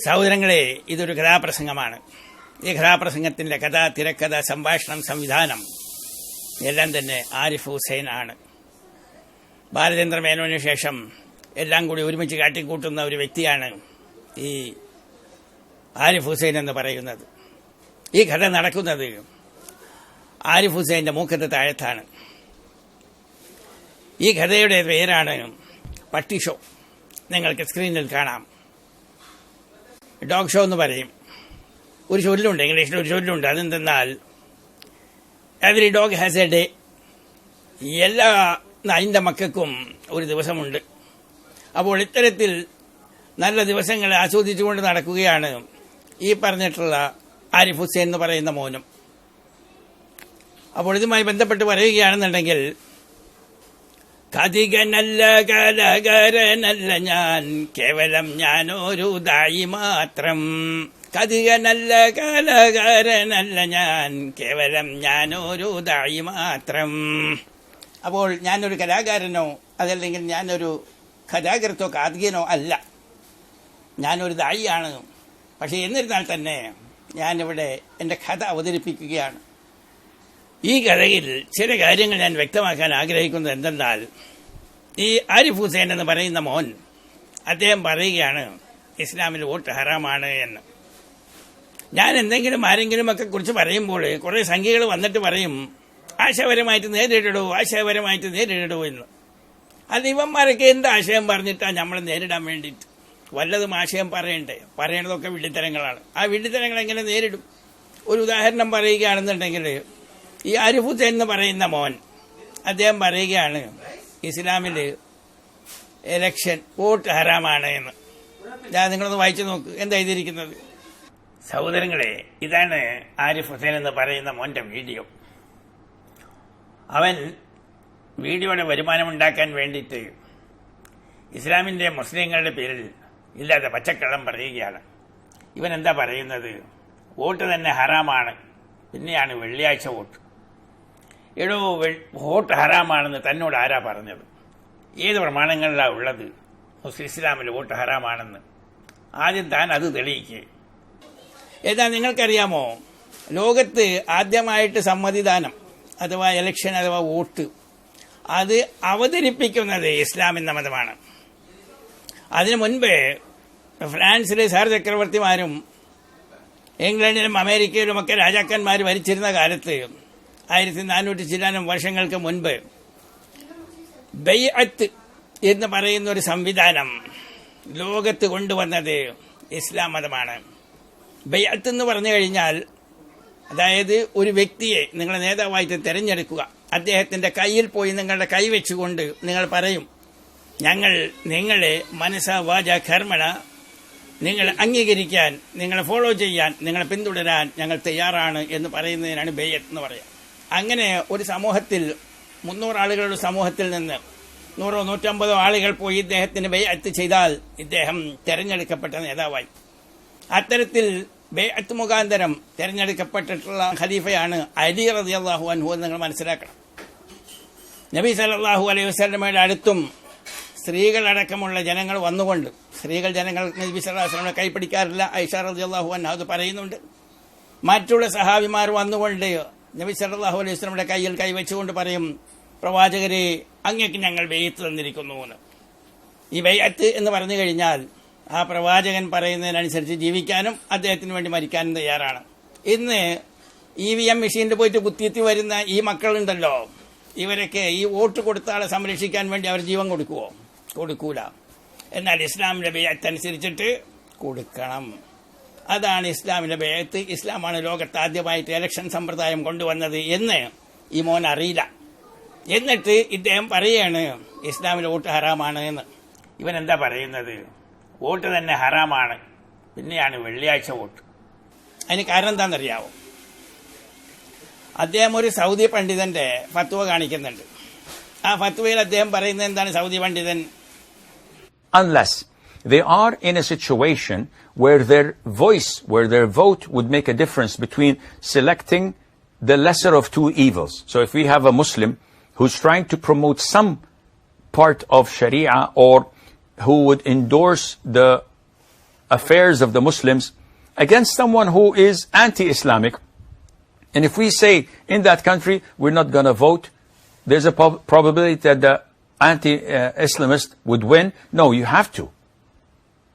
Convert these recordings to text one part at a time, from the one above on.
സഹോദരങ്ങളെ, ഇതൊരു കഥാപ്രസംഗമാണ്. ഈ കഥാപ്രസംഗത്തിന്റെ കഥ, തിരക്കഥ, സംഭാഷണം, സംവിധാനം എല്ലാം തന്നെ ആരിഫ് ഹുസൈൻ ആണ്. ബാലചന്ദ്ര മേനോന് ശേഷം എല്ലാം കൂടി ഒരുമിച്ച് കാട്ടിക്കൂട്ടുന്ന ഒരു വ്യക്തിയാണ് ഈ ആരിഫ് ഹുസൈൻ എന്ന് പറയുന്നത്. ഈ കഥ നടക്കുന്നത് ആരിഫ് ഹുസൈന്റെ മൂക്കത്ത് താഴത്താണ്. ഈ കഥയുടെ പേരാണ് പട്ടി ഷോ. നിങ്ങൾക്ക് സ്ക്രീനിൽ കാണാം. ഡോഗ് ഷോ എന്ന് പറയും. ഒരു ചൊല്ലുണ്ട്, ഇംഗ്ലീഷിൽ ഒരു ചൊല്ലുണ്ട്. അതെന്തെന്നാൽ every dog has a day. എല്ലാ നായിൻ്റെ മക്കൾക്കും ഒരു ദിവസമുണ്ട്. അപ്പോൾ ഇത്തരത്തിൽ നല്ല ദിവസങ്ങളെ ആസ്വദിച്ചുകൊണ്ട് നടക്കുകയാണ് ഈ പറഞ്ഞിട്ടുള്ള ആരിഫ് ഹുസൈൻ എന്ന് പറയുന്ന മോനും. അപ്പോൾ ഇതുമായി ബന്ധപ്പെട്ട് പറയുകയാണെന്നുണ്ടെങ്കിൽ, കഥികനല്ല കലാകാരനല്ല ഞാൻ, കേവലം ഞാനൊരു ദായി മാത്രം. കഥികനല്ല കലാകാരനല്ല ഞാൻ, കേവലം ഞാനൊരു ദായി മാത്രം. അപ്പോൾ ഞാനൊരു കലാകാരനോ അതല്ലെങ്കിൽ ഞാനൊരു കഥാകൃത്തോ കാതികനോ അല്ല, ഞാനൊരു ദായിയാണ്. പക്ഷെ എന്നിരുന്നാൽ തന്നെ ഞാനിവിടെ എൻ്റെ കഥ അവതരിപ്പിക്കുകയാണ്. ഈ കഥയിൽ ചില കാര്യങ്ങൾ ഞാൻ വ്യക്തമാക്കാൻ ആഗ്രഹിക്കുന്നത് എന്തെന്നാൽ, ഈ ആരിഫ് ഹുസൈൻ എന്ന് പറയുന്ന മോൻ, അദ്ദേഹം പറയുകയാണ് ഇസ്ലാമിൽ വോട്ട് ഹറാമാണ് എന്ന്. ഞാൻ എന്തെങ്കിലും ആരെങ്കിലുമൊക്കെ കുറിച്ച് പറയുമ്പോൾ കുറേ സംഖ്യകൾ വന്നിട്ട് പറയും ആശയപരമായിട്ട് നേരിടൂ എന്ന്. അത് ഇവന്മാരൊക്കെ എന്ത് ആശയം പറഞ്ഞിട്ടാണ് നമ്മൾ നേരിടാൻ വേണ്ടിയിട്ട്? വല്ലതും ആശയം പറയേണ്ടതൊക്കെ വിഡ്ഢിത്തരങ്ങളാണ്. ആ വിഡ്ഢിത്തരങ്ങൾ എങ്ങനെ നേരിടും? ഒരു ഉദാഹരണം പറയുകയാണെന്നുണ്ടെങ്കിൽ, ഈ ആരിഫ് ഹുസൈൻ എന്ന് പറയുന്ന മോൻ, അദ്ദേഹം പറയുകയാണ് ഇസ്ലാമിൽ ഇലക്ഷൻ വോട്ട് ഹറാമാണ് എന്ന്. ഞാൻ നിങ്ങളൊന്ന് വായിച്ചു നോക്ക് എന്താ എഴുതിയിരിക്കുന്നത്. സഹോദരങ്ങളെ, ഇതാണ് ആരിഫ് ഹുസൈൻ എന്ന് പറയുന്ന മോന്റെ വീഡിയോ. അവൻ വീഡിയോയുടെ വരുമാനമുണ്ടാക്കാൻ വേണ്ടിയിട്ട് ഇസ്ലാമിന്റെ മുസ്ലിങ്ങളുടെ പേരിൽ ഇല്ലാതെ പച്ചക്കള്ളം പറയുകയാണ്. ഇവൻ എന്താ പറയുന്നത്? വോട്ട് തന്നെ ഹറാമാണ്, പിന്നെയാണ് വെള്ളിയാഴ്ച വോട്ട്. എടോ, വോട്ട് ഹറാമാണെന്ന് തന്നോട് ആരാ പറഞ്ഞത്? ഏത് പ്രമാണങ്ങളിലാണ് ഉള്ളത് മുസ്ലിം ഇസ്ലാമിൽ വോട്ട് ഹറാമാണെന്ന്? ആദ്യം താൻ അത് തെളിയിക്കുക. ഏതാ നിങ്ങൾക്കറിയാമോ, ലോകത്ത് ആദ്യമായിട്ട് സമ്മതിദാനം അഥവാ ഇലക്ഷൻ അഥവാ വോട്ട് അത് അവതരിപ്പിക്കുന്നത് ഇസ്ലാം എന്ന മതമാണ്. അതിനു മുൻപ് ഫ്രാൻസിലെ സാർ ചക്രവർത്തിമാരും ഇംഗ്ലണ്ടിലും അമേരിക്കയിലുമൊക്കെ രാജാക്കന്മാർ ഭരിച്ചിരുന്ന കാലത്ത് 1400 ചില്ലാനം വർഷങ്ങൾക്ക് മുൻപ് ബൈഅത്ത് എന്ന് പറയുന്ന ഒരു സംവിധാനം ലോകത്ത് കൊണ്ടുവന്നത് ഇസ്ലാം മതമാണ്. ബൈഅത്ത് എന്ന് പറഞ്ഞു കഴിഞ്ഞാൽ, അതായത് ഒരു വ്യക്തിയെ നിങ്ങളെ നേതാവായിട്ട് തെരഞ്ഞെടുക്കുക. അദ്ദേഹത്തിന്റെ കയ്യിൽ പോയി നിങ്ങളുടെ കൈ വെച്ചുകൊണ്ട് നിങ്ങൾ പറയും, ഞങ്ങൾ നിങ്ങളെ മനസ്സ വാച കർമ്മണ നിങ്ങളെ അംഗീകരിക്കാൻ, നിങ്ങളെ ഫോളോ ചെയ്യാൻ, നിങ്ങളെ പിന്തുടരാൻ ഞങ്ങൾ തയ്യാറാണ് എന്ന് പറയുന്നതിനാണ് ബൈഅത്ത് എന്ന് പറയുക. അങ്ങനെ ഒരു സമൂഹത്തിൽ 300 ആളുകളുടെ സമൂഹത്തിൽ നിന്ന് 100 150 ആളുകൾ പോയി ഇദ്ദേഹത്തിന് ബൈഅത്ത് ചെയ്താൽ ഇദ്ദേഹം തെരഞ്ഞെടുക്കപ്പെട്ട നേതാവായി. അത്തരത്തിൽ ബൈഅത്ത് മുഖാന്തരം തെരഞ്ഞെടുക്കപ്പെട്ടിട്ടുള്ള ഖലീഫയാണ് അലി റളിയല്ലാഹു അൻഹു എന്ന് നിങ്ങൾ മനസ്സിലാക്കണം. നബി സല്ലല്ലാഹു അലൈഹി വസല്ലമയുടെ അടുത്തും സ്ത്രീകളടക്കമുള്ള ജനങ്ങൾ വന്നുകൊണ്ട്, ജനങ്ങൾ നബി സല്ലല്ലാഹു അലൈഹി വസല്ലമയെ കൈപ്പിടിക്കാറില്ല, ഐഷ റളിയല്ലാഹു അൻഹ അത് പറയുന്നുണ്ട്. മറ്റുള്ള സഹാബിമാർ വന്നുകൊണ്ട് നബി സല്ലല്ലാഹു അലൈഹി വസല്ലമയുടെ കയ്യിൽ കൈവച്ചുകൊണ്ട് പറയും, പ്രവാചകരെ, അങ്ങേക്ക് ഞങ്ങൾ ബൈഅത്ത് തന്നിരിക്കുന്നു എന്ന്. ഈ ബൈഅത്ത് എന്ന് പറഞ്ഞു കഴിഞ്ഞാൽ ആ പ്രവാചകൻ പറയുന്നതിനനുസരിച്ച് ജീവിക്കാനും അദ്ദേഹത്തിന് വേണ്ടി മരിക്കാനും തയ്യാറാണ്. ഇന്ന് EVM മെഷീനിൽ പോയിട്ട് കുത്തിയെത്തി വരുന്ന ഈ മക്കളുണ്ടല്ലോ, ഇവരൊക്കെ ഈ വോട്ട് കൊടുത്ത ആളെ സംരക്ഷിക്കാൻ വേണ്ടി അവർ ജീവൻ കൊടുക്കുവോ? കൊടുക്കൂല. എന്നാൽ ഇസ്ലാമിന്റെ ബൈഅത്ത് അനുസരിച്ചിട്ട് കൊടുക്കണം. അതാണ് ഇസ്ലാമിന്റെ ബൈഅത്ത്. ഇസ്ലാമാണ് ലോകത്ത് ആദ്യമായിട്ട് ഇലക്ഷൻ സമ്പ്രദായം കൊണ്ടുവന്നത് എന്ന് ഈ മോൻ അറിയില്ല. എന്നിട്ട് ഇദ്ദേഹം പറയാണ് ഇസ്ലാമിൽ വോട്ട് ഹറാമാണ് എന്ന്. ഇവൻ എന്താ പറയുന്നത്? വോട്ട് തന്നെ ഹറാമാണ്, പിന്നെയാണ് വെള്ളിയാഴ്ച വോട്ട്. അതിന് കാരണം എന്താണെന്നറിയാവോ? അദ്ദേഹം ഒരു സൗദി പണ്ഡിതന്റെ ഫത്വ കാണിക്കുന്നുണ്ട്. ആ ഫത്വയിൽ അദ്ദേഹം പറയുന്നത് എന്താണ്? സൗദി പണ്ഡിതൻ, unless they are in a situation where their vote would make a difference between selecting the lesser of two evils. So if we have a Muslim who's trying to promote some part of Sharia or who would endorse the affairs of the Muslims against someone who is anti-Islamic. And if we say in that country we're not going to vote, there's a probability that the anti-Islamist would win. No, you have to.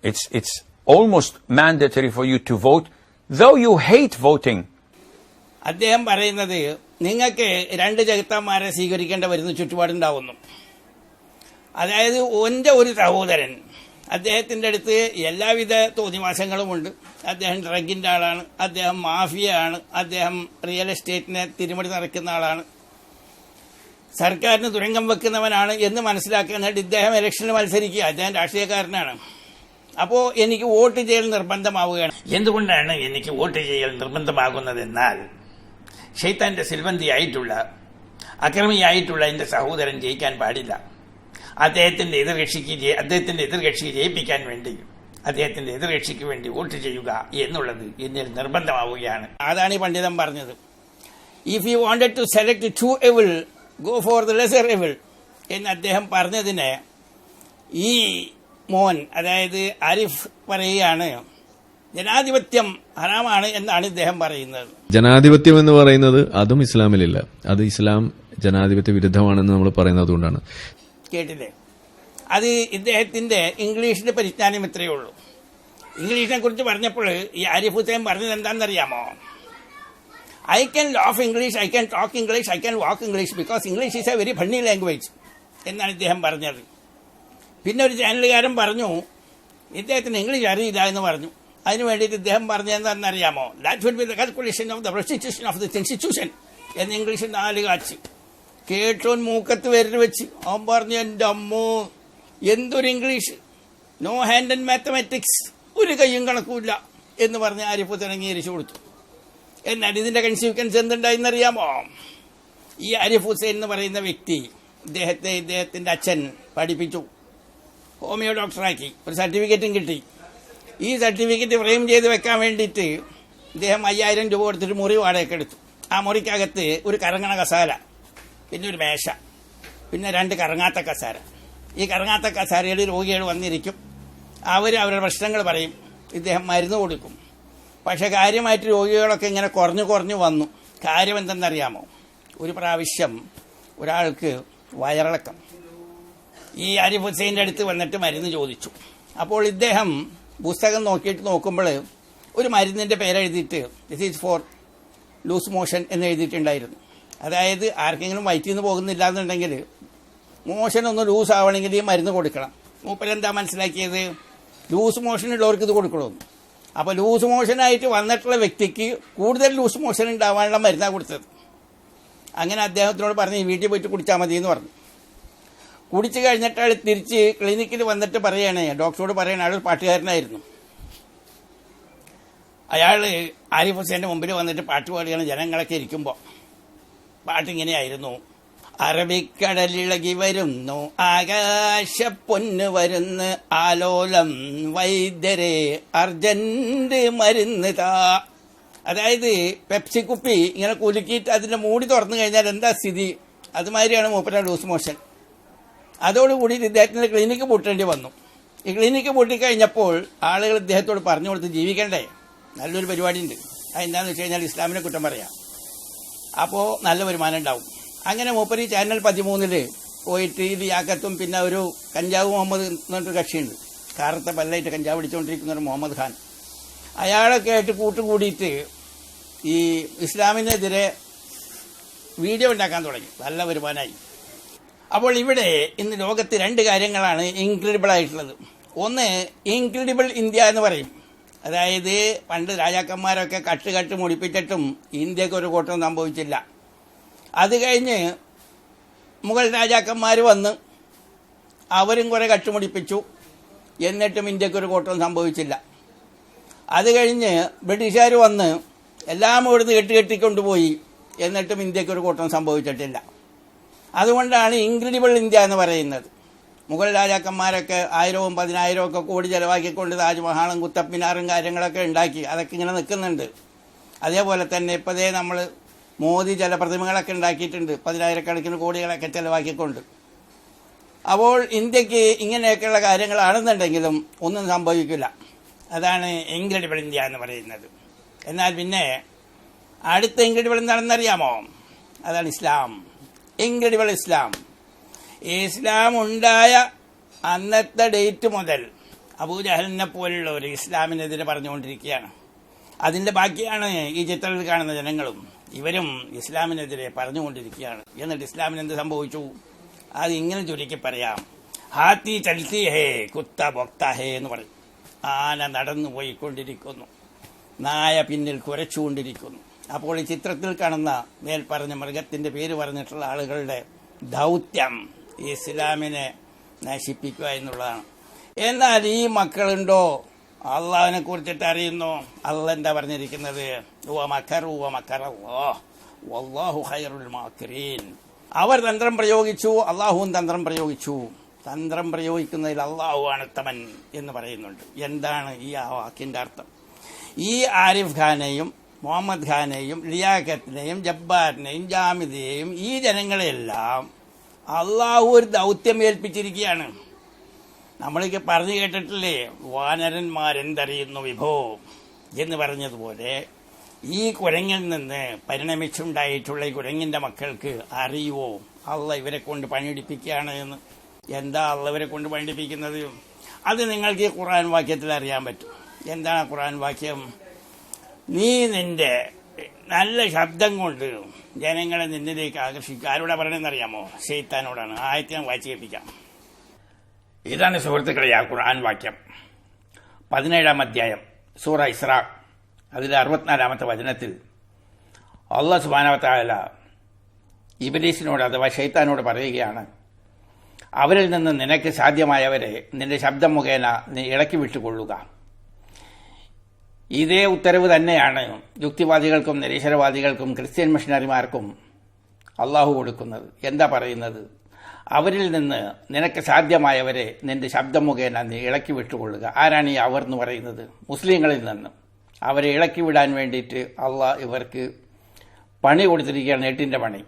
It's almost mandatory for you to vote, though you hate voting. അദ്ദേഹം പറയുന്നത് നിങ്ങൾക്ക് രണ്ട് ചെകുത്താന്മാരെ സ്വീകരിക്കേണ്ട വരുന്ന ചുറ്റുപാടുണ്ടാവുന്നു. അതായത് എൻ്റെ ഒരു സഹോദരൻ, അദ്ദേഹത്തിൻ്റെ അടുത്ത് എല്ലാവിധ തോന്നിവാസങ്ങളുമുണ്ട്. അദ്ദേഹം ഡ്രഗിൻ്റെ ആളാണ്, അദ്ദേഹം മാഫിയ ആണ്, അദ്ദേഹം റിയൽ എസ്റ്റേറ്റിനെ തിരിമറി നടക്കുന്ന ആളാണ്, സർക്കാരിന് തുരങ്കം വെക്കുന്നവനാണ് എന്ന് മനസ്സിലാക്കുന്നിട്ട് ഇദ്ദേഹം ഇലക്ഷനിൽ മത്സരിക്കുക. അദ്ദേഹം രാഷ്ട്രീയക്കാരനാണ്. അപ്പോൾ എനിക്ക് വോട്ട് ചെയ്യൽ നിർബന്ധമാവുകയാണ്. എന്തുകൊണ്ടാണ് എനിക്ക് വോട്ട് ചെയ്യൽ നിർബന്ധമാകുന്നതെന്നാൽ ശൈത്താന്റെ സിൽവന്തിയായിട്ടുള്ള അക്രമിയായിട്ടുള്ള എൻ്റെ സഹോദരൻ ജയിക്കാൻ പാടില്ല. അദ്ദേഹത്തിന്റെ എതിർകക്ഷി ജയിപ്പിക്കാൻ വേണ്ടി അദ്ദേഹത്തിന്റെ എതിർകക്ഷിക്ക് വേണ്ടി വോട്ട് ചെയ്യുക എന്നുള്ളത് എന്നിൽ നിർബന്ധമാവുകയാണ്. അതാണ് ഈ പണ്ഡിതൻ പറഞ്ഞത്. If you wanted to select two evil, go for the lesser evil എന്ന് അദ്ദേഹം പറഞ്ഞതിന് ഈ മോൻ, അതായത് ആരിഫ് പറയുകയാണ് ജനാധിപത്യം ഹറാമാണ് എന്നാണ് ഇദ്ദേഹം പറയുന്നത്. ജനാധിപത്യം എന്ന് പറയുന്നത് അതും ഇസ്ലാമിലില്ല. അത് ഇസ്ലാം ജനാധിപത്യ വിരുദ്ധമാണെന്ന് നമ്മൾ പറയുന്നത് അതുകൊണ്ടാണ്. കേട്ടില്ലേ? അത് ഇദ്ദേഹത്തിന്റെ ഇംഗ്ലീഷിന്റെ പരിജ്ഞാനം ഇത്രയേ ഉള്ളൂ. ഇംഗ്ലീഷിനെ കുറിച്ച് പറഞ്ഞപ്പോൾ ഈ ആരിഫ് ഹുസൈൻ പറഞ്ഞത് എന്താണെന്നറിയാമോ? I can laugh English, I can talk English, I can walk English because English is A very funny language എന്നാണ് ഇദ്ദേഹം പറഞ്ഞത്. പിന്നെ ഒരു ചാനലുകാരൻ പറഞ്ഞു ഇദ്ദേഹത്തിന് ഇംഗ്ലീഷ് അറിയില്ല എന്ന് പറഞ്ഞു. അതിനു വേണ്ടിയിട്ട് ഇദ്ദേഹം പറഞ്ഞതെന്താണെന്നറിയാമോ? That will be the calculation of the prostitution of the institution എന്ന് ഇംഗ്ലീഷിൽ 4 കാച്ച്. കേട്ടോൻ മൂക്കത്ത് വിരൽ വെച്ച് അവൻ പറഞ്ഞു, എൻ്റെ അമ്മോ എന്തൊരു English, no hand and mathematics, ഒരു കയ്യും കണക്കുമില്ല എന്ന് പറഞ്ഞ് ആരിഫ് അംഗീകരിച്ചു കൊടുത്തു. എന്നാൽ ഇതിന്റെ കൺസിക്വൻസ് എന്തുണ്ടായെന്നറിയാമോ? ഈ ആരിഫ് ഹുസൈൻ എന്ന് പറയുന്ന വ്യക്തി ഇദ്ദേഹത്തിന്റെ അച്ഛൻ പഠിപ്പിച്ചു, ഹോമിയോ ഡോക്ടറാക്കി, ഒരു സർട്ടിഫിക്കറ്റും കിട്ടി. ഈ സർട്ടിഫിക്കറ്റ് ഫ്രെയിം ചെയ്ത് വെക്കാൻ വേണ്ടിയിട്ട് ഇദ്ദേഹം 5000 രൂപ കൊടുത്തിട്ട് മുറി വാടകയ്ക്ക് എടുത്തു. ആ മുറിക്കകത്ത് ഒരു കറങ്ങണ കസാല, പിന്നെ ഒരു മേശ, പിന്നെ 2 കറങ്ങാത്ത കസാര. ഈ കറങ്ങാത്ത കസാരയിൽ രോഗികൾ വന്നിരിക്കും, അവരുടെ പ്രശ്നങ്ങൾ പറയും, ഇദ്ദേഹം മരുന്ന് കൊടുക്കും. പക്ഷെ കാര്യമായിട്ട് രോഗികളൊക്കെ ഇങ്ങനെ കുറഞ്ഞു വന്നു. കാര്യം എന്തെന്നറിയാമോ? ഒരു പ്രാവശ്യം ഒരാൾക്ക് വയറിളക്കം. ഈ ആരിഫ് ഹുസൈൻ്റെ അടുത്ത് വന്നിട്ട് മരുന്ന് ചോദിച്ചു. അപ്പോൾ ഇദ്ദേഹം പുസ്തകം നോക്കുമ്പോൾ ഒരു മരുന്നിൻ്റെ പേരെഴുതിയിട്ട് this is for loose motion എന്ന് എഴുതിയിട്ടുണ്ടായിരുന്നു. അതായത് ആർക്കെങ്കിലും വയറ്റിൽ നിന്ന് പോകുന്നില്ല എന്നുണ്ടെങ്കിൽ, മോഷൻ ഒന്ന് ലൂസ് ആവണമെങ്കിൽ ഈ മരുന്ന് കൊടുക്കണം. മൂപ്പരെന്താ മനസ്സിലാക്കിയത്? ലൂസ് മോഷനുള്ളവർക്ക് ഇത് കൊടുക്കണമെന്ന്. അപ്പോൾ ലൂസ് മോഷനായിട്ട് വന്നിട്ടുള്ള വ്യക്തിക്ക് കൂടുതൽ ലൂസ് മോഷൻ ഉണ്ടാവാനുള്ള മരുന്നാണ് കൊടുത്തത്. അങ്ങനെ അദ്ദേഹത്തിനോട് പറഞ്ഞ് വീട്ടിൽ പോയിട്ട് കുടിച്ചാൽ മതി എന്ന് പറഞ്ഞു. കുടിച്ചു കഴിഞ്ഞിട്ട് അയാൾ തിരിച്ച് ക്ലിനിക്കിൽ വന്നിട്ട് പറയണേ, ഡോക്ടറോട് പറയണേ, അയാൾ പാട്ടുകാരനായിരുന്നു. അയാൾ ആരിഫ് ഹുസൈൻ്റെ മുമ്പിൽ വന്നിട്ട് പാട്ട് പാടുകയാണ്. ജനങ്ങളൊക്കെ ഇരിക്കുമ്പോൾ പാട്ടിങ്ങനെയായിരുന്നു: അറബിക്കടലിളകി വരുന്നു ആകാശപ്പൊന്ന് വരുന്ന് ആലോലം വൈദ്യരെ അർജന്റ് മരുന്ന് താ. അതായത് പെപ്സി കുപ്പി ഇങ്ങനെ കുലുക്കിയിട്ട് അതിന്റെ മൂടി തുറന്നു കഴിഞ്ഞാൽ എന്താ സ്ഥിതി, അതുമാതിരിയാണ് മൂപ്പര ലൂസ് മോഷൻ. അതോടുകൂടി ഇദ്ദേഹത്തിന് ക്ലിനിക്ക് പൂട്ടേണ്ടി വന്നു. ഈ ക്ലിനിക്ക് പൂട്ടിക്കഴിഞ്ഞപ്പോൾ ആളുകൾ ഇദ്ദേഹത്തോട് പറഞ്ഞു കൊടുത്ത് ജീവിക്കണ്ടേ, നല്ലൊരു പരിപാടിയുണ്ട്, അതെന്താണെന്ന് വെച്ച് കഴിഞ്ഞാൽ ഇസ്ലാമിനെ കുറ്റം പറയാം, അപ്പോൾ നല്ല വരുമാനം ഉണ്ടാവും. അങ്ങനെ മൂപ്പര് ചാനൽ 13 പോയിട്ട് ഈ ലിയാക്കത്തും പിന്നെ ഒരു കഞ്ചാവ് മുഹമ്മദ് എന്നൊരു കക്ഷിയുണ്ട്, കാറത്തെ പല്ലായിട്ട് കഞ്ചാവ് പിടിച്ചുകൊണ്ടിരിക്കുന്ന ഒരു മുഹമ്മദ് ഖാൻ, അയാളൊക്കെ ആയിട്ട് കൂട്ടുകൂടിയിട്ട് ഈ ഇസ്ലാമിനെതിരെ വീഡിയോ ഉണ്ടാക്കാൻ തുടങ്ങി. നല്ല വരുമാനമായി. അപ്പോൾ ഇവിടെ ഇന്ന് ലോകത്ത് 2 കാര്യങ്ങളാണ് ഇൻക്രെഡിബിൾ ആയിട്ടുള്ളത്. ഒന്ന്, ഇൻക്രെഡിബിൾ ഇന്ത്യ എന്ന് പറയും. അതായത് പണ്ട് രാജാക്കന്മാരൊക്കെ കട്ട് മുടിപ്പിച്ചിട്ടും ഇന്ത്യക്ക് ഒരു കോട്ടം സംഭവിച്ചില്ല. അത് കഴിഞ്ഞ് മുഗൾ രാജാക്കന്മാർ വന്ന് അവരും കുറെ കട്ടുമുടിപ്പിച്ചു, എന്നിട്ടും ഇന്ത്യക്ക് ഒരു കോട്ടം സംഭവിച്ചില്ല. അത് കഴിഞ്ഞ് ബ്രിട്ടീഷുകാർ വന്ന് എല്ലാം ഇവിടുന്ന് കെട്ടിക്കൊണ്ടുപോയി, എന്നിട്ടും ഇന്ത്യക്ക് ഒരു കോട്ടം സംഭവിച്ചിട്ടില്ല. അതുകൊണ്ടാണ് ഇൻക്രെഡിബിൾ ഇന്ത്യ എന്ന് പറയുന്നത്. മുഗൾ രാജാക്കന്മാരൊക്കെ 1000ഉം 10,000ഉം ഒക്കെ കോടി ചെലവാക്കിക്കൊണ്ട് താജ്മഹാളും കുത്തബ്മിനാറും കാര്യങ്ങളൊക്കെ ഉണ്ടാക്കി, അതൊക്കെ ഇങ്ങനെ നിൽക്കുന്നുണ്ട്. അതേപോലെ തന്നെ ഇപ്പോഴേ നമ്മൾ മോദി ചില പ്രതിമകളൊക്കെ ഉണ്ടാക്കിയിട്ടുണ്ട് 10,000 കോടികളൊക്കെ ചെലവാക്കിക്കൊണ്ട്. അപ്പോൾ ഇന്ത്യക്ക് ഇങ്ങനെയൊക്കെയുള്ള കാര്യങ്ങളാണെന്നുണ്ടെങ്കിലും ഒന്നും സംഭവിക്കില്ല. അതാണ് ഇൻക്രെഡിബിൾ ഇന്ത്യ എന്ന് പറയുന്നത്. എന്നാൽ പിന്നെ അടുത്ത ഇൻക്രെഡിബിൾ എന്താണെന്നറിയാമോ? അതാണ് ഇസ്ലാം. ഇൻക്രെഡിബിൾ ഇസ്ലാം. ഇസ്ലാം ഉണ്ടായ അന്നത്തെ ഡേറ്റ് മുതൽ അബൂജഹലിനെ പോലുള്ളവർ ഇസ്ലാമിനെതിരെ പറഞ്ഞുകൊണ്ടിരിക്കുകയാണ്. അതിന്റെ ബാക്കിയാണ് ഈ ചിത്രത്തിൽ കാണുന്ന ജനങ്ങളും. ഇവരും ഇസ്ലാമിനെതിരെ പറഞ്ഞുകൊണ്ടിരിക്കുകയാണ്. എന്നിട്ട് ഇസ്ലാമിന് എന്ത് സംഭവിച്ചു? അത് ഇങ്ങനെ ചുരുക്കി പറയാം. ഹാത്തി ചൽത്തി ഹേ കുത്ത ബൊക്ത ഹേ എന്ന് പറയും. ആന നടന്നു പോയിക്കൊണ്ടിരിക്കുന്നു, നായ പിന്നിൽ കുരച്ചുകൊണ്ടിരിക്കുന്നു. അപ്പോൾ ഈ ചിത്രത്തിൽ കാണുന്ന മേൽ പറഞ്ഞ മൃഗത്തിന്റെ പേര് പറഞ്ഞിട്ടുള്ള ആളുകളുടെ ദൗത്യം ഇസ്ലാമിനെ നശിപ്പിക്കുക എന്നുള്ളതാണ്. എന്നാൽ ഈ മക്കളുണ്ടോ അള്ളാഹിനെ കുറിച്ചിട്ട് അറിയുന്നു? അള്ളാഹ് എന്താ പറഞ്ഞിരിക്കുന്നത്? അവർ തന്ത്രം പ്രയോഗിച്ചു, അള്ളാഹുവും തന്ത്രം പ്രയോഗിച്ചു. തന്ത്രം പ്രയോഗിക്കുന്നതിൽ അള്ളാഹുവാണ് ഉത്തമൻ എന്ന് പറയുന്നുണ്ട്. എന്താണ് ഈ ആ വാക്കിന്റെ അർത്ഥം? ഈ ആരിഫ് ഖാനെയും മുഹമ്മദ് ഖാനെയും ലിയാഖത്തിനെയും ജബ്ബാറിനെയും ജാമിദയെയും ഈ ജനങ്ങളെല്ലാം അള്ളാഹു ഒരു ദൗത്യം ഏൽപ്പിച്ചിരിക്കുകയാണ്. നമ്മളൊക്കെ പറഞ്ഞു കേട്ടിട്ടില്ലേ, വാനരന്മാരെന്തറിയുന്നു വിഭോ എന്ന് പറഞ്ഞതുപോലെ ഈ കുരങ്ങിൽ നിന്ന് പരിണമിച്ചുണ്ടായിട്ടുള്ള ഈ കുരങ്ങിന്റെ മക്കൾക്ക് അറിയുവോ അള്ളാഹ് ഇവരെ കൊണ്ട് പണിയെടുപ്പിക്കുകയാണ് എന്ന്? എന്താ അള്ളാഹ് ഇവരെ കൊണ്ട് പണിയെടുപ്പിക്കുന്നത്? അത് നിങ്ങൾക്ക് ഈ ഖുർആൻ വാക്യത്തിൽ അറിയാൻ പറ്റും. എന്താണ് ഖുർആൻ വാക്യം? നീ നിന്റെ നല്ല ശബ്ദം കൊണ്ട് ജനങ്ങളെ നിന്നിലേക്ക് ആകർഷിക്കുക. ആരോടാ പറയണമെന്നറിയാമോ? ശൈത്താനോടാണ്. ആയത്തെ ഞാൻ വായിച്ചു കേൾപ്പിക്കാം. ഇതാണ് സുഹൃത്തുക്കളെ ആ ഖുർആൻ വാക്യം. 17-ാം അധ്യായം സൂറ ഇസ്രാ, അതിലെ 64-ാമത്തെ വചനത്തിൽ അല്ലാഹു സുബ്ഹാനഹു വ തആല ഇബ്ലീസിനോട് അഥവാ ശൈത്താനോട് പറയുകയാണ്, അവരിൽ നിന്ന് നിനക്ക് സാധ്യമായവരെ നിന്റെ ശബ്ദം മുഖേന നീ ഇളക്കി വിട്ടുകൊള്ളുക. ഇതേ ഉത്തരവ് തന്നെയാണ് യുക്തിവാദികൾക്കും നിരീശ്വരവാദികൾക്കും ക്രിസ്ത്യൻ മിഷണറിമാർക്കും അള്ളാഹു കൊടുക്കുന്നത്. എന്താ പറയുന്നത്? അവരിൽ നിന്ന് നിനക്ക് സാധ്യമായവരെ നിന്റെ ശബ്ദം മുഖേന നീ ഇളക്കി വിട്ടുകൊള്ളുക. ആരാണ് ഈ അവർ എന്ന് പറയുന്നത്? മുസ്ലിങ്ങളിൽ നിന്ന് അവരെ ഇളക്കി വിടാൻ വേണ്ടിയിട്ട് അള്ളാഹ് ഇവർക്ക് പണി കൊടുത്തിരിക്കുകയാണ്, എട്ടിന്റെ പണി.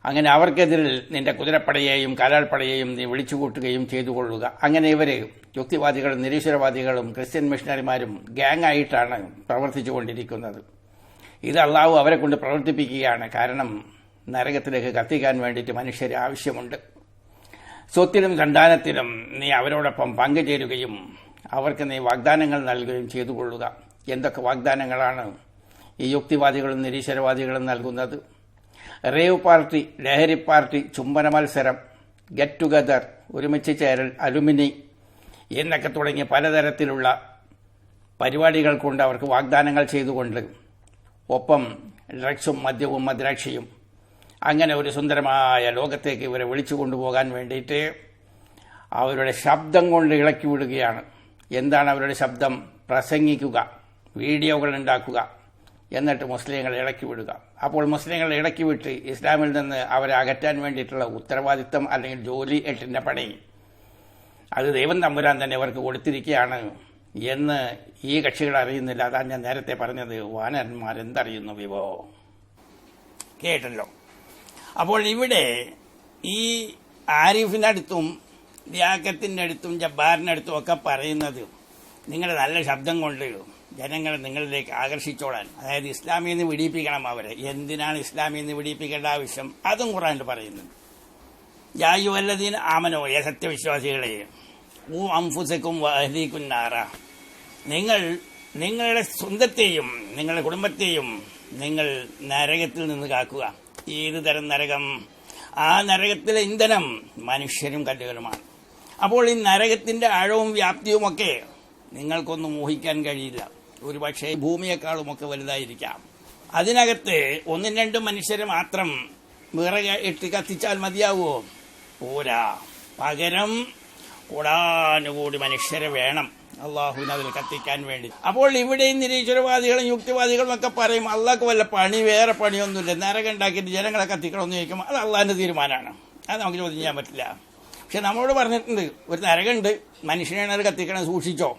അങ്ങനെ അവർക്കെതിരിൽ നിന്റെ കുതിരപ്പടയെയും കാലാൾപ്പടയെയും നീ വിളിച്ചുകൂട്ടുകയും ചെയ്തുകൊള്ളുക. അങ്ങനെ ഇവര് യുക്തിവാദികളും നിരീശ്വരവാദികളും ക്രിസ്ത്യൻ മിഷണറിമാരും ഗ്യാങ് ആയിട്ടാണ് പ്രവർത്തിച്ചുകൊണ്ടിരിക്കുന്നത്. ഇത് അള്ളാഹു അവരെ കൊണ്ട് പ്രവർത്തിപ്പിക്കുകയാണ്. കാരണം നരകത്തിലേക്ക് കത്തിക്കാൻ വേണ്ടിയിട്ട് മനുഷ്യരെ ആവശ്യമുണ്ട്. സ്വത്തിലും സന്താനത്തിലും നീ അവരോടൊപ്പം പങ്കുചേരുകയും അവർക്ക് നീ വാഗ്ദാനങ്ങൾ നൽകുകയും ചെയ്തുകൊള്ളുക. എന്തൊക്കെ വാഗ്ദാനങ്ങളാണ് ഈ യുക്തിവാദികളും നിരീശ്വരവാദികളും നൽകുന്നത്? റേവ് പാർട്ടി, ലഹരി പാർട്ടി, ചുംബന മത്സരം, ഗെറ്റ് ടുഗദർ, ഒരുമിച്ച് ചേരൽ, അലുമിനി എന്നൊക്കെ തുടങ്ങിയ പലതരത്തിലുള്ള പരിപാടികൾ കൊണ്ട് അവർക്ക് വാഗ്ദാനങ്ങൾ ചെയ്തുകൊണ്ട്, ഒപ്പം ഡ്രഗ്സും മദ്യവും മദ്രാക്ഷിയും, അങ്ങനെ ഒരു സുന്ദരമായ ലോകത്തേക്ക് ഇവരെ വിളിച്ചു കൊണ്ടുപോകാൻ വേണ്ടിയിട്ട് അവരുടെ ശബ്ദം കൊണ്ട് ഇളക്കി വിടുകയാണ്. എന്താണ് അവരുടെ ശബ്ദം? പ്രസംഗിക്കുക, വീഡിയോകൾ ഉണ്ടാക്കുക, എന്നിട്ട് മുസ്ലിങ്ങളെ ഇളക്കി വിടുക. അപ്പോൾ മുസ്ലിങ്ങളെ ഇളക്കി വിട്ട് ഇസ്ലാമിൽ നിന്ന് അവരെ അകറ്റാൻ വേണ്ടിയിട്ടുള്ള ഉത്തരവാദിത്തം അല്ലെങ്കിൽ ജോലി, എട്ടിന്റെ പണി, അത് ദൈവം തമ്പുരാൻ തന്നെ അവർക്ക് കൊടുത്തിരിക്കുകയാണ് എന്ന് ഈ കക്ഷികൾ അറിയുന്നില്ല. അതാണ് ഞാൻ നേരത്തെ പറഞ്ഞത്, വാനരന്മാരെന്തറിയുന്നു വിവോ. കേട്ടല്ലോ. അപ്പോൾ ഇവിടെ ഈ ആരിഫിന്റെ അടുത്തും ലിയാഖത്തിന്റെ അടുത്തും ജബ്ബാറിന്റെ അടുത്തും ഒക്കെ പറയുന്നത് നിങ്ങളുടെ നല്ല ശബ്ദം കൊണ്ട് ജനങ്ങളെ നിങ്ങളിലേക്ക് ആകർഷിച്ചോളാൻ, അതായത് ഇസ്ലാമിൽ നിന്ന് വിടിയിപ്പിക്കണം അവരെ. എന്തിനാണ് ഇസ്ലാമിൽ നിന്ന് വിടിയിപ്പിക്കേണ്ട ആവശ്യം? അതും ഖുർആനിൽ പറയുന്നുണ്ട്. യാ അയ്യുഹല്ലദീന ആമനൂ, സത്യവിശ്വാസികളെ, അൻഫുസകും വഅഹ്ലീകും നാറ, നിങ്ങൾ നിങ്ങളുടെ സ്വന്തത്തെയും നിങ്ങളുടെ കുടുംബത്തെയും നിങ്ങൾ നരകത്തിൽ നിന്ന് കാക്കുക. ഏത് തരം നരകം? ആ നരകത്തിലെ ഇന്ധനം മനുഷ്യരും കല്ലുകളുമാണ്. അപ്പോൾ ഈ നരകത്തിന്റെ ആഴവും വ്യാപ്തിയുമൊക്കെ നിങ്ങൾക്കൊന്നും ഊഹിക്കാൻ കഴിയില്ല. ഒരുപക്ഷെ ഭൂമിയെക്കാളുമൊക്കെ വലുതായിരിക്കാം. അതിനകത്ത് ഒന്നും രണ്ടും മനുഷ്യരെ മാത്രം വിറക് ഇട്ട് കത്തിച്ചാൽ മതിയാവുമോ? പോരാ. പകരം കോടാനുകൂടി മനുഷ്യരെ വേണം അള്ളാഹുവിന് അതിൽ കത്തിക്കാൻ വേണ്ടി. അപ്പോൾ ഇവിടെ നിരീശ്വരവാദികളും യുക്തിവാദികളും ഒക്കെ പറയും അള്ളാഹ്ക്ക് വല്ല പണി, വേറെ പണിയൊന്നുമില്ല, നരകം ഉണ്ടാക്കിയിട്ട് ജനങ്ങളെ കത്തിക്കണമെന്ന് ചോദിക്കുമ്പോൾ അത് അള്ളാഹിന്റെ തീരുമാനമാണ്. അത് നമുക്ക് ചോദ്യം ചെയ്യാൻ പറ്റില്ല. പക്ഷെ നമ്മളോട് പറഞ്ഞിട്ടുണ്ട്, ഒരു നരകമുണ്ട്, മനുഷ്യനാണ് അത് കത്തിക്കണം, സൂക്ഷിച്ചോ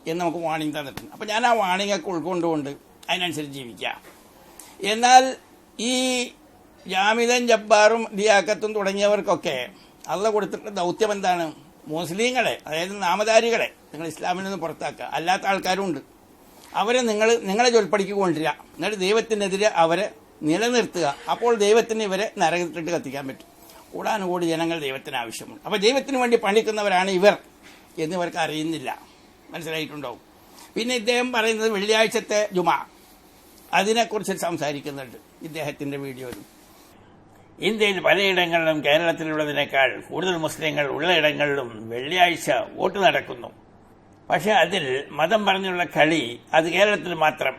എന്ന് നമുക്ക് വാണിംഗ് തന്നിട്ടുണ്ട്. അപ്പം ഞാൻ ആ വാണിംഗ് ഒക്കെ ഉൾക്കൊണ്ടുകൊണ്ട് അതിനനുസരിച്ച് ജീവിക്കാം. എന്നാൽ ഈ ജാമിദൻ, ജബ്ബാറും ലിയാഖത്തും തുടങ്ങിയവർക്കൊക്കെ അള്ളാഹ് കൊടുത്തിട്ടുള്ള ദൗത്യം എന്താണ്? മുസ്ലിങ്ങളെ, അതായത് നാമധാരികളെ നിങ്ങൾ ഇസ്ലാമിൽ നിന്ന് പുറത്താക്കുക. അല്ലാത്ത ആൾക്കാരും ഉണ്ട്. അവരെ നിങ്ങളെ ജോൽപ്പടിക്ക് കൊണ്ടുവരിക. എന്നിട്ട് ദൈവത്തിനെതിരെ അവരെ നിലനിർത്തുക. അപ്പോൾ ദൈവത്തിന് ഇവരെ നരകത്തിട്ട് കത്തിക്കാൻ പറ്റും. കൂടാനുകൂടി ജനങ്ങൾ ദൈവത്തിന് ആവശ്യമുണ്ട്. അപ്പോൾ ദൈവത്തിന് വേണ്ടി പണിക്കുന്നവരാണ് ഇവർ എന്നിവർക്ക് അറിയുന്നില്ല. മനസ്സിലായിട്ടുണ്ടാവും. പിന്നെ ഇദ്ദേഹം പറയുന്നത് വെള്ളിയാഴ്ചത്തെ ജുമാ, അതിനെക്കുറിച്ച് സംസാരിക്കുന്നുണ്ട് ഇദ്ദേഹത്തിന്റെ വീഡിയോയിൽ. ഇന്ത്യയിൽ പലയിടങ്ങളിലും കേരളത്തിലുള്ളതിനേക്കാൾ കൂടുതൽ മുസ്ലിങ്ങൾ ഉള്ള ഇടങ്ങളിലും വെള്ളിയാഴ്ച വോട്ട് നടക്കുന്നു. പക്ഷെ അതിൽ മതം പറഞ്ഞുള്ള കളി അത് കേരളത്തിൽ മാത്രം.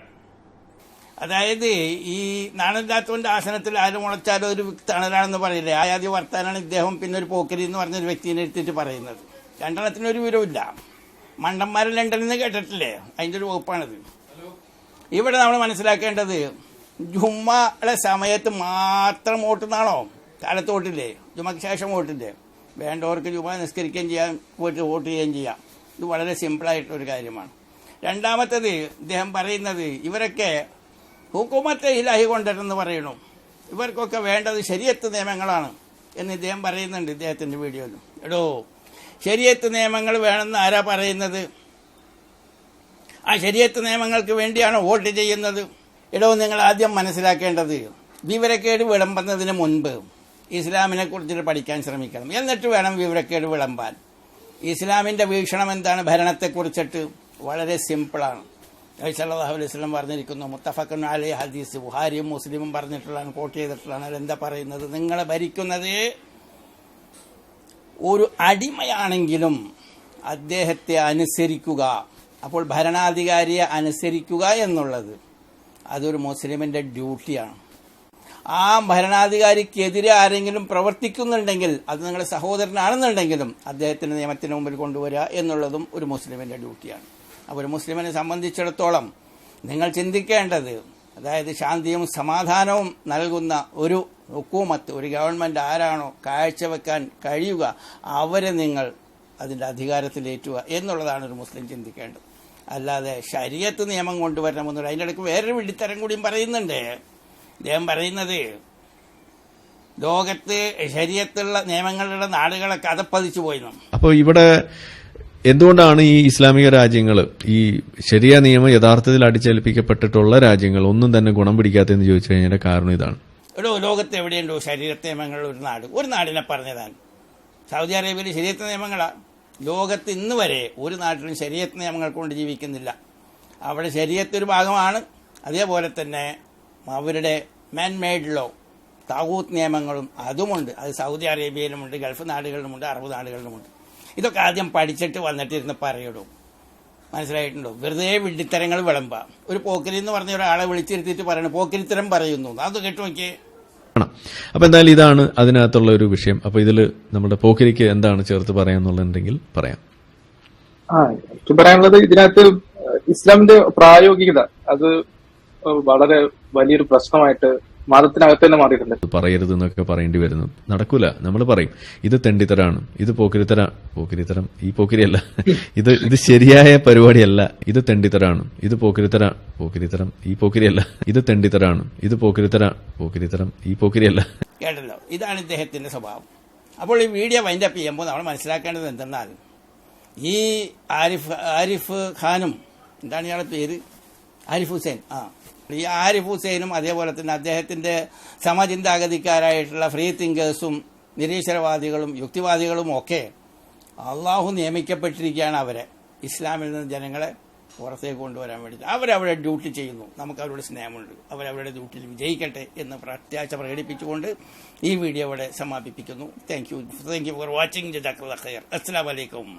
അതായത് ഈ നാണല്ലാത്തവന്റെ ആസനത്തിൽ ആരും മുളച്ചാലോ ഒരു തണലാണെന്ന് പറയില്ലേ, ആദ്യ വർത്താനാണ് ഇദ്ദേഹം പിന്നെ ഒരു പോക്കരി എന്ന് പറഞ്ഞൊരു വ്യക്തിനെ എടുത്തിട്ട് പറയുന്നത്. രണ്ടെണ്ണത്തിനൊരു വിവരമില്ല. മണ്ടന്മാരെ ലണ്ടനിൽ നിന്ന് കേട്ടിട്ടില്ലേ, അതിൻ്റെ ഒരു വകുപ്പാണിത്. ഇവിടെ നമ്മൾ മനസ്സിലാക്കേണ്ടത് ജുമ്മയുടെ സമയത്ത് മാത്രം വോട്ടുന്നാണോ? കാലത്ത് വോട്ടില്ലേ, ജുമ്മയ്ക്ക് ശേഷം വോട്ടില്ലേ? വേണ്ടവർക്ക് ജുമ്മ നിസ്കരിക്കുകയും ചെയ്യാം, പോയിട്ട് വോട്ട് ചെയ്യുകയും ചെയ്യാം. ഇത് വളരെ സിമ്പിളായിട്ടൊരു കാര്യമാണ്. രണ്ടാമത്തേത് ഇദ്ദേഹം പറയുന്നത് ഇവരൊക്കെ ഹുക്കുമത്തെ ഇലാഹി കൊണ്ടുവരുമെന്ന് പറയണു. ഇവർക്കൊക്കെ വേണ്ടത് ശരീഅത്ത് നിയമങ്ങളാണ് എന്ന് ഇദ്ദേഹം പറയുന്നുണ്ട് ഇദ്ദേഹത്തിന്റെ വീഡിയോയിൽ. എടോ, ശരീഅത്ത് നിയമങ്ങൾ വേണമെന്ന് ആരാ പറയുന്നത്? ആ ശരീഅത്ത് നിയമങ്ങൾക്ക് വേണ്ടിയാണ് വോട്ട് ചെയ്യുന്നത്. എടോ, നിങ്ങൾ ആദ്യം മനസ്സിലാക്കേണ്ടത് വിവരക്കേട് വിളമ്പുന്നതിന് മുൻപ് ഇസ്ലാമിനെ കുറിച്ചിട്ട് പഠിക്കാൻ ശ്രമിക്കണം. എന്നിട്ട് വേണം വിവരക്കേട് വിളമ്പാൻ. ഇസ്ലാമിന്റെ വീക്ഷണം എന്താണ് ഭരണത്തെക്കുറിച്ചിട്ട്? വളരെ സിമ്പിളാണ്. നബി സല്ലല്ലാഹു അലൈഹി വസല്ലം പറഞ്ഞിരിക്കുന്നു, മുത്തഫഖുൻ അലൈഹി ഹദീസ്, ബുഖാരിയും മുസ്ലിമും പറഞ്ഞിട്ടുള്ളതാണ്, കോട്ട് ചെയ്തിട്ടുള്ളതാണ്. അതെന്താ പറയുന്നത്? നിങ്ങളെ ഭരിക്കുന്നത് ഒരു അടിമയാണെങ്കിലും അദ്ദേഹത്തെ അനുസരിക്കുക. അപ്പോൾ ഭരണാധികാരിയെ അനുസരിക്കുക എന്നുള്ളത് അതൊരു മുസ്ലിമിന്റെ ഡ്യൂട്ടിയാണ്. ആ ഭരണാധികാരിക്കെതിരെ ആരെങ്കിലും പ്രവർത്തിക്കുന്നുണ്ടെങ്കിൽ, അത് നിങ്ങളുടെ സഹോദരനാണെന്നുണ്ടെങ്കിലും അദ്ദേഹത്തിന്റെ നിയമത്തിന് മുമ്പിൽ കൊണ്ടുവരിക എന്നുള്ളതും ഒരു മുസ്ലിമിന്റെ ഡ്യൂട്ടിയാണ്. അപ്പോൾ ഒരു മുസ്ലിമിനെ സംബന്ധിച്ചിടത്തോളം നിങ്ങൾ ചിന്തിക്കേണ്ടത്, അതായത് ശാന്തിയും സമാധാനവും നൽകുന്ന ഒരു ഹുക്കൂമത്ത്, ഒരു ഗവൺമെന്റ് ആരാണോ കാഴ്ചവെക്കാൻ കഴിയുക അവരെ നിങ്ങൾ അതിന്റെ അധികാരത്തിലേറ്റുക എന്നുള്ളതാണ് ഒരു മുസ്ലിം ചിന്തിക്കേണ്ടത്. അല്ലാതെ ശരീഅത്ത് നിയമം കൊണ്ടുവരണമെന്നുള്ള. അതിൻ്റെ ഇടയ്ക്ക് വേറൊരു വിഡിത്തരം കൂടിയും പറയുന്നുണ്ട്. അദ്ദേഹം പറയുന്നത് ലോകത്ത് ശരീഅത്തുള്ള നിയമങ്ങളുടെ നാടുകളൊക്കെ അതപ്പതിച്ചു പോയിരുന്നു. അപ്പോൾ ഇവിടെ എന്തുകൊണ്ടാണ് ഈ ഇസ്ലാമിക രാജ്യങ്ങൾ, ഈ ശരിയ നിയമം യഥാർത്ഥത്തിൽ അടിച്ചേൽപ്പിക്കപ്പെട്ടിട്ടുള്ള രാജ്യങ്ങൾ ഒന്നും തന്നെ ഗുണം പിടിക്കാത്തതെന്ന് ചോദിച്ചു കഴിഞ്ഞാൽ കാരണം ഇതാണ്. ലോകത്ത് എവിടെയുണ്ടോ ശരീഅത്ത് നിയമങ്ങളുള്ള ഒരു നാട്? ഒരു നാടിനെ പറഞ്ഞതാണ്. സൗദി അറേബ്യയിൽ ശരീഅത്ത് നിയമങ്ങളാണ്. ലോകത്ത് ഇന്ന് വരെ ഒരു നാട്ടിലും ശരീഅത്ത് നിയമങ്ങൾ കൊണ്ട് ജീവിക്കുന്നില്ല. അവിടെ ശരീഅത്ത് ഒരു ഭാഗമാണ്. അതേപോലെ തന്നെ അവരുടെ മാൻമെയ്ഡ് ലോ, താഗൂത്ത് നിയമങ്ങളും അതുമുണ്ട്. അത് സൗദി അറേബ്യയിലുമുണ്ട്, ഗൾഫ് നാടുകളിലുമുണ്ട്, അറബ് നാടുകളിലുമുണ്ട്. ഇതൊക്കെ ആദ്യം പഠിച്ചിട്ട് വന്നിട്ടിരുന്ന് പറയടും. മനസ്സിലായിട്ടുണ്ടോ? വെറുതെ വിഡ്ഢിത്തരങ്ങൾ വിളമ്പാ. ഒരു പോക്കരി എന്ന് പറഞ്ഞ ഒരാളെ വിളിച്ചിരുത്തിയിട്ട് പറയണം പോക്കരിത്തരം പറയുന്നു. അത് കേട്ടു നോക്കിയേ. അപ്പൊ എന്തായാലും ഇതാണ് അതിനകത്തുള്ള ഒരു വിഷയം. അപ്പൊ ഇതില് നമ്മുടെ പോക്കരിക്ക് എന്താണ് ചേർത്ത് പറയാന്നുണ്ടെങ്കിൽ പറയാം. എനിക്ക് പറയാനുള്ളത്, ഇതിനകത്ത് ഇസ്ലാമിന്റെ പ്രായോഗികത അത് വളരെ വലിയൊരു പ്രശ്നമായിട്ട് മതത്തിനകത്ത് തന്നെ മാറിയിട്ടുണ്ട്. പറയരുത് എന്നൊക്കെ പറയേണ്ടി വരുന്നു. നടക്കൂല. നമ്മൾ പറയും ഇത് തെണ്ടിത്തരാണ്, ഇത് പോക്കരിത്തരം ഈ പോക്കരിയല്ല, ഇത് ശരിയായ പരിപാടിയല്ല, ഇത് തെണ്ടിത്തരാണ്, ഇത് പോക്കരിത്തരം ഈ പോക്കരിയല്ല, ഇത് തെണ്ടിത്തരാണ്, ഇത് പോക്കരിത്തരം ഈ പോക്കരിയല്ല. കേട്ടല്ലോ, ഇതാണ് ഇദ്ദേഹത്തിന്റെ സ്വഭാവം. അപ്പോൾ ഈ വീഡിയോ വൈൻഡപ്പ് ചെയ്യുമ്പോൾ നമ്മൾ മനസ്സിലാക്കേണ്ടത് എന്തെന്നാൽ, ഈ ആരിഫ് ഖാനും, എന്താണ് ഇയാളുടെ പേര്, ആരിഫ് ഹുസൈൻ, ഈ ആരിഫ് ഹുസൈനും അതേപോലെ തന്നെ അദ്ദേഹത്തിന്റെ സമചിന്താഗതിക്കാരായിട്ടുള്ള ഫ്രീ തിങ്കേഴ്സും നിരീശ്വരവാദികളും യുക്തിവാദികളും ഒക്കെ അള്ളാഹു നിയമിക്കപ്പെട്ടിരിക്കുകയാണ് അവരെ ഇസ്ലാമിൽ നിന്ന് ജനങ്ങളെ പുറത്തേക്ക് കൊണ്ടുവരാൻ വേണ്ടി. അവരവരുടെ ഡ്യൂട്ടി ചെയ്യുന്നു. നമുക്ക് അവരോട് സ്നേഹമുണ്ട്. അവരവരുടെ ഡ്യൂട്ടിയിൽ വിജയിക്കട്ടെ എന്ന് പ്രത്യാശ പ്രകടിപ്പിച്ചുകൊണ്ട് ഈ വീഡിയോ ഇവിടെ സമാപിപ്പിക്കുന്നു. Thank you for watching. ജസാക്കല്ലാഹു ഖൈർ. അസ്സലാമു അലൈക്കും.